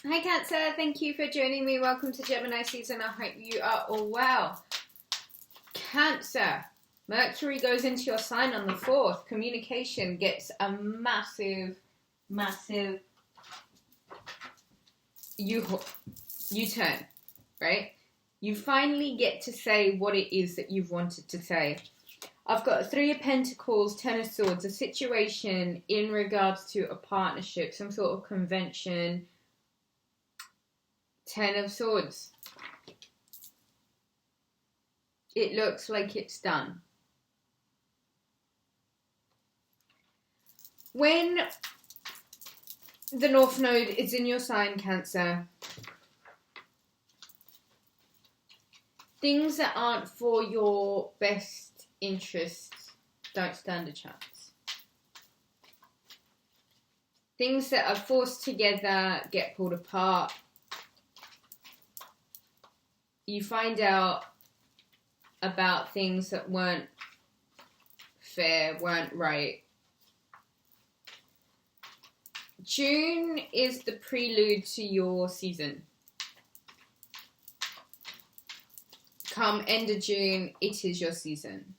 Hi Cancer, thank you for joining me. Welcome to Gemini season. I hope you are all well. Cancer, Mercury goes into your sign on the 4th. Communication gets a massive U-turn, right? You finally get to say what it is that you've wanted to say. I've got 3 of Pentacles, 10 of Swords, a situation in regards to a partnership, some sort of convention. 10 of Swords. It looks like it's done. When the North Node is in your sign, Cancer, things that aren't for your best interests don't stand a chance. Things that are forced together get pulled apart. You find out about things that weren't fair, weren't right. June is the prelude to your season. Come end of June, it is your season.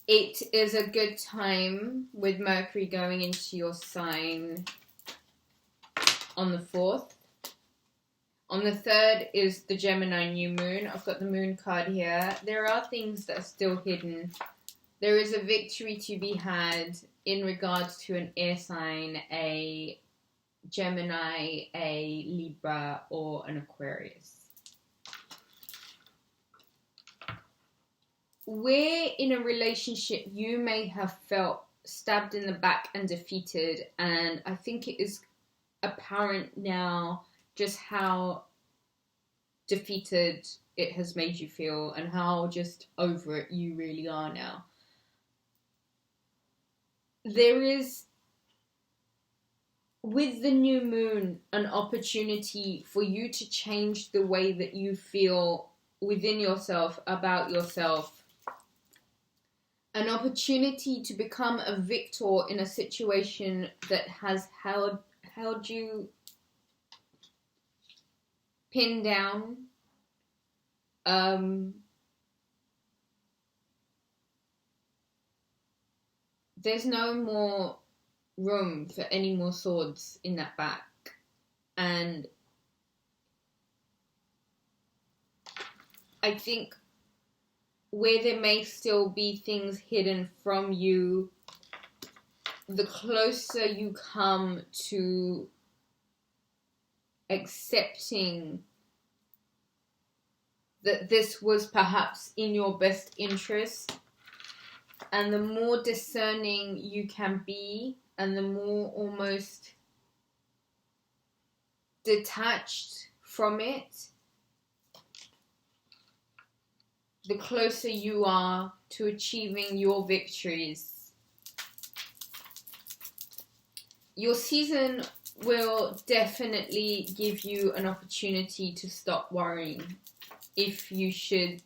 It is a good time with Mercury going into your sign on the 4th. On the 3rd is the Gemini new moon. I've got the moon card here. There are things that are still hidden. There is a victory to be had in regards to an air sign, a Gemini, a Libra, or an Aquarius. Where in a relationship you may have felt stabbed in the back and defeated, and I think it is apparent now just how defeated it has made you feel and how just over it you really are now. There is, with the new moon, an opportunity for you to change the way that you feel within yourself, about yourself. An opportunity to become a victor in a situation that has held you pinned down. There's no more room for any more swords in that back. And I think where there may still be things hidden from you, the closer you come to accepting that this was perhaps in your best interest, and the more discerning you can be, and the more almost detached from it, the closer you are to achieving your victories. Your season will definitely give you an opportunity to stop worrying, if you should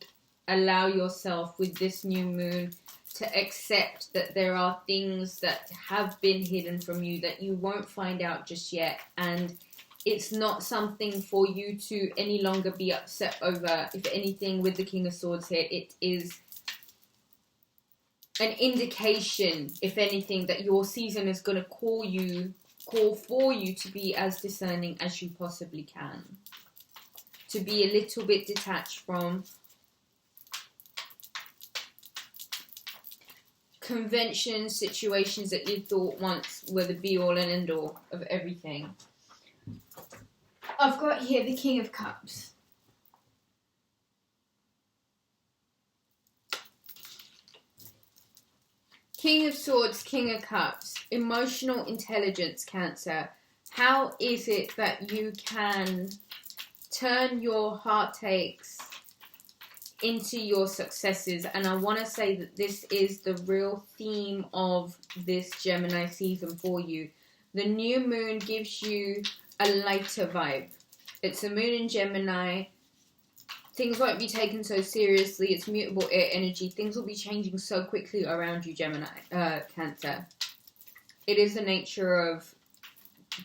allow yourself with this new moon to accept that there are things that have been hidden from you that you won't find out just yet, and it's not something for you to any longer be upset over. If anything, with the King of Swords here, it is an indication, if anything, that your season is going to call for you to be as discerning as you possibly can. To be a little bit detached from convention situations that you thought once were the be-all and end-all of everything. I've got here the King of Cups. King of Swords, King of Cups. Emotional intelligence, Cancer. How is it that you can turn your heartaches into your successes? And I want to say that this is the real theme of this Gemini season for you. The new moon gives you a lighter vibe. It's a moon in Gemini. Things won't be taken so seriously. It's mutable air energy. Things will be changing so quickly around you, Cancer. It is the nature of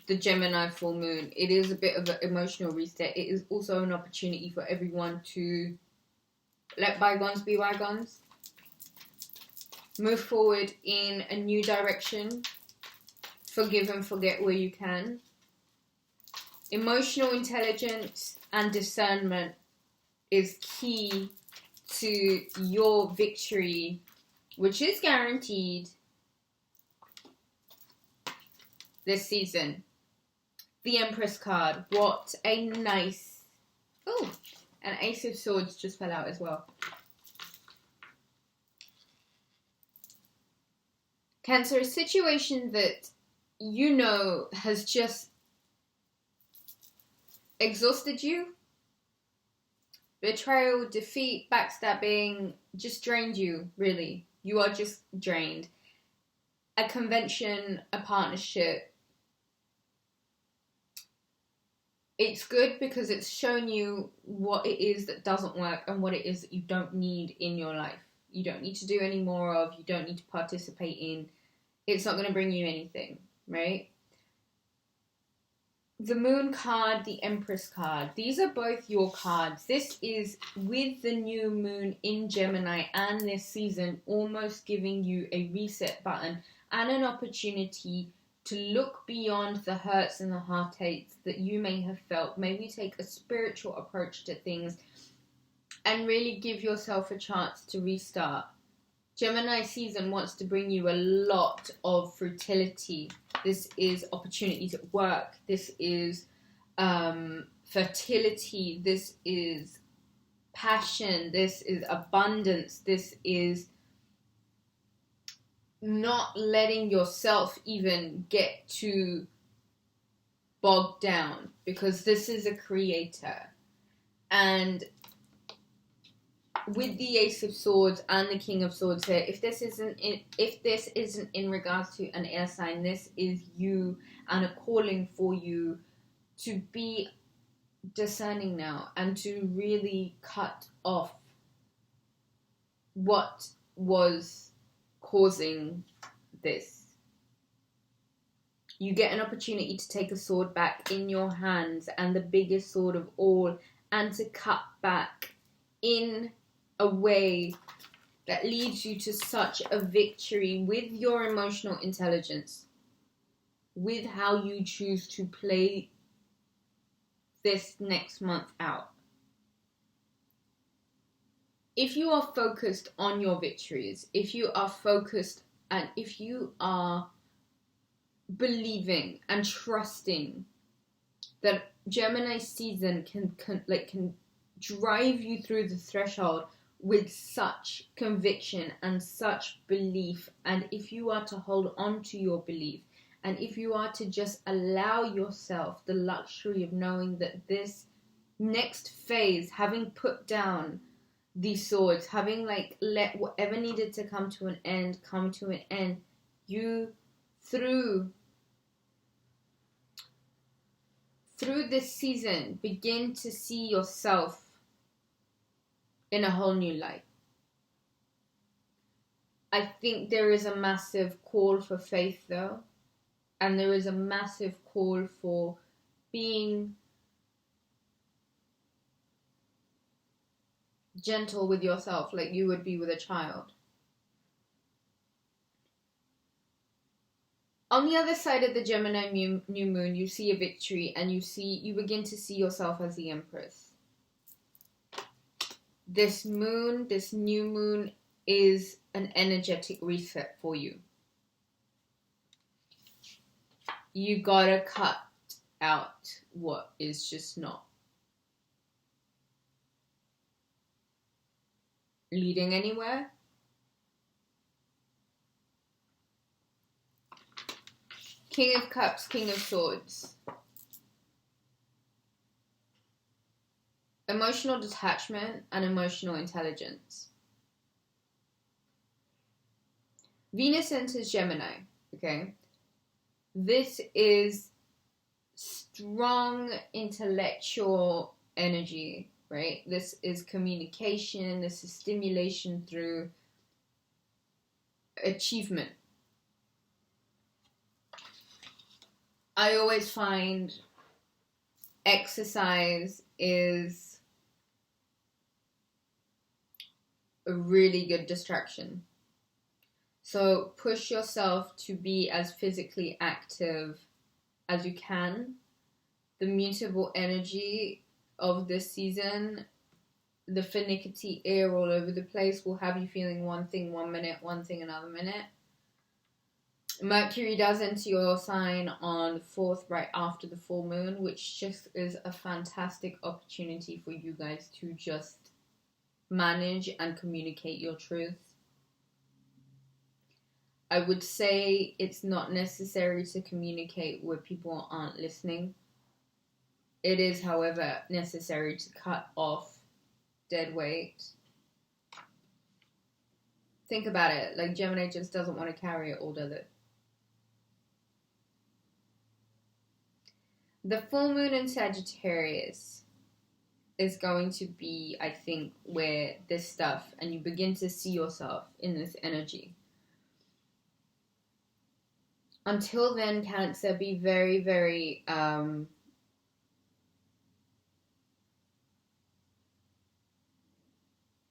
the Gemini full moon. It is a bit of an emotional reset. It is also an opportunity for everyone to let bygones be bygones. Move forward in a new direction. Forgive and forget where you can. Emotional intelligence and discernment is key to your victory, which is guaranteed this season. The Empress card. What a nice... Oh, an Ace of Swords just fell out as well. Cancer, a situation that you know has just exhausted you. Betrayal, defeat, backstabbing, just drained you, really. You are just drained. A convention, a partnership. It's good because it's shown you what it is that doesn't work and what it is that you don't need in your life. You don't need to do any more of, you don't need to participate in. It's not going to bring you anything, right? The Moon card, the Empress card. These are both your cards. This is with the new moon in Gemini and this season almost giving you a reset button and an opportunity to look beyond the hurts and the heartaches that you may have felt. Maybe take a spiritual approach to things and really give yourself a chance to restart. Gemini season wants to bring you a lot of fertility. This is opportunities at work. This is fertility. This is passion. This is abundance. This is not letting yourself even get too bogged down, because this is a creator. And with the Ace of Swords and the King of Swords here, if this isn't in regards to an air sign, this is you and a calling for you to be discerning now and to really cut off what was causing this. You get an opportunity to take a sword back in your hands, and the biggest sword of all, and to cut back in a way that leads you to such a victory with your emotional intelligence, with how you choose to play this next month out. If you are focused on your victories, if you are focused and if you are believing and trusting that Gemini season can drive you through the threshold with such conviction and such belief, and if you are to hold on to your belief, and if you are to just allow yourself the luxury of knowing that this next phase, having put down these swords, having let whatever needed to come to an end, you through this season begin to see yourself in a whole new light. I think there is a massive call for faith though, and there is a massive call for being gentle with yourself like you would be with a child. On the other side of the Gemini new moon, you see a victory, and you begin to see yourself as the Empress. This new moon is an energetic reset for you. You gotta cut out what is just not leading anywhere. King of Cups, King of Swords. Emotional detachment and emotional intelligence. Venus enters Gemini, okay? This is strong intellectual energy, right? This is communication, this is stimulation through achievement. I always find exercise is a really good distraction. So push yourself to be as physically active as you can. The mutable energy of this season, the finicky air all over the place, will have you feeling one thing one minute, one thing another minute. Mercury does enter your sign on the 4th, right after the full moon, which just is a fantastic opportunity for you guys to just manage and communicate your truth. I would say it's not necessary to communicate where people aren't listening. It is, however, necessary to cut off dead weight. Think about it. Like, Gemini just doesn't want to carry it all, does it? The full moon in Sagittarius is going to be, I think, where this stuff, and you begin to see yourself in this energy. Until then, Cancer, be very, very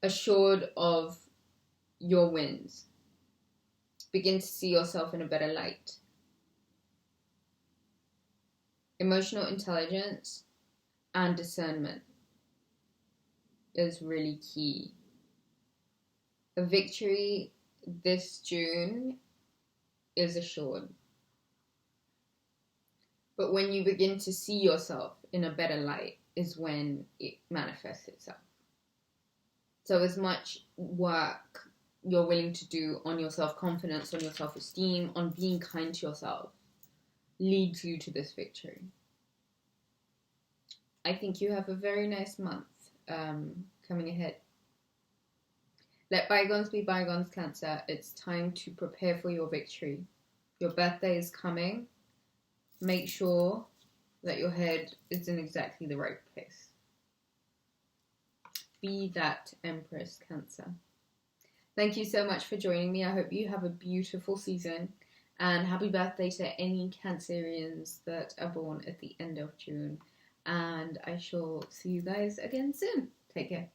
assured of your wins. Begin to see yourself in a better light. Emotional intelligence and discernment is really key. A victory this June is assured. But when you begin to see yourself in a better light is when it manifests itself. So as much work you're willing to do on your self-confidence, on your self-esteem, on being kind to yourself, leads you to this victory. I think you have a very nice month coming ahead. Let bygones be bygones, Cancer. It's time to prepare for your victory. Your birthday is coming. Make sure that your head is in exactly the right place. Be that Empress, Cancer. Thank you so much for joining me. I hope you have a beautiful season. And happy birthday to any Cancerians that are born at the end of June. And I shall see you guys again soon. Take care.